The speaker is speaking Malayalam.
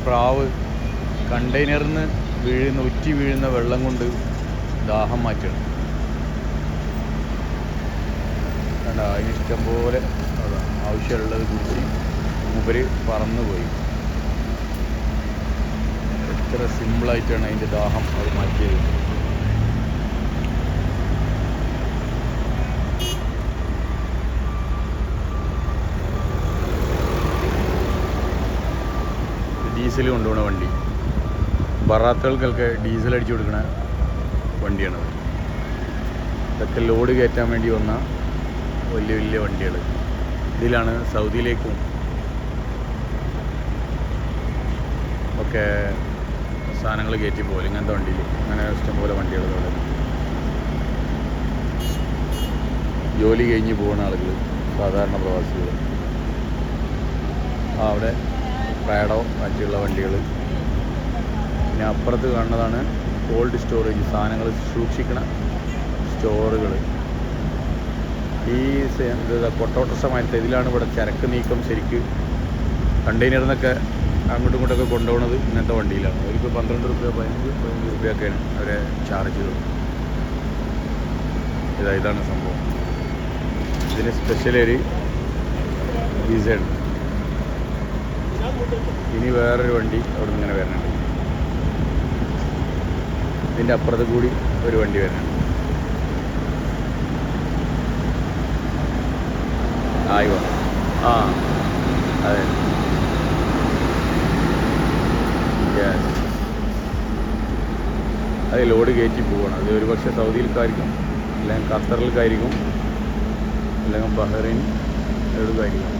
പ്രാവ് കണ്ടെയ്നറിൽ നിന്ന് ഉറ്റി വീഴുന്ന വെള്ളം കൊണ്ട് ദാഹം മാറ്റണം. കണ്ട, അതിനിഷ്ടം പോലെ ആവശ്യമുള്ളത് കുടിച്ച് മൂപ്പര് പറന്നുപോയി. എത്ര സിമ്പിളായിട്ടാണ് അതിൻ്റെ ദാഹം അത് മാറ്റിയത്. ഡീസൽ കൊണ്ടുപോകുന്ന വണ്ടി, ബറാത്തുകൾക്കൊക്കെ ഡീസൽ അടിച്ചു കൊടുക്കുന്ന വണ്ടിയാണത്. ഇതൊക്കെ ലോഡ് കയറ്റാൻ വേണ്ടി വന്ന വലിയ വലിയ വണ്ടികൾ. ഇതിലാണ് സൗദിയിലേക്കും ഒക്കെ സാധനങ്ങൾ കയറ്റി പോലും. ഇങ്ങനത്തെ വണ്ടിയിൽ അങ്ങനെ ഇഷ്ടംപോലെ വണ്ടികൾ ഇവിടെ. ജോലി കഴിഞ്ഞ് പോകുന്ന ആളുകൾ, സാധാരണ പ്രവാസികൾ. അവിടെ പ്രാഡോ മറ്റുള്ള വണ്ടികൾ. പിന്നെ അപ്പുറത്ത് കാണുന്നതാണ് കോൾഡ് സ്റ്റോറേജ്, സാധനങ്ങൾ സൂക്ഷിക്കുന്ന സ്റ്റോറുകൾ. ഈ കൊട്ടോട്ടസമായിട്ട് ഇതിലാണ് ഇവിടെ ചരക്ക് നീക്കം ശരിക്ക്. കണ്ടെയ്നറിൽ നിന്നൊക്കെ അങ്ങോട്ടും ഇങ്ങോട്ടൊക്കെ കൊണ്ടുപോകുന്നത് ഇങ്ങനത്തെ വണ്ടിയിലാണ്. അവർക്ക് 12 രൂപ 15 രൂപയൊക്കെയാണ് അവരെ ചാർജ് ചെയ്തത്. ഇതാണ് സംഭവം. ഇതിന് സ്പെഷ്യൽ ഒരു വിസയുണ്ട്. ഇനി വേറൊരു വണ്ടി അവിടെ നിന്ന് ഇങ്ങനെ വരുന്നുണ്ട്. ഇതിൻ്റെ അപ്പുറത്ത് കൂടി ഒരു വണ്ടി വരുന്നുണ്ട്. ആയിവോ, ആ അതെ, അത് ലോഡ് കയറ്റി പോവുകയാണ്. അത് ഒരുപക്ഷെ സൗദിയിൽക്കായിരിക്കും, അല്ലെങ്കിൽ ഖത്തറിൽക്കായിരിക്കും, അല്ലെങ്കിൽ ബഹ്റൈൻ എവിടെക്കായിരിക്കും.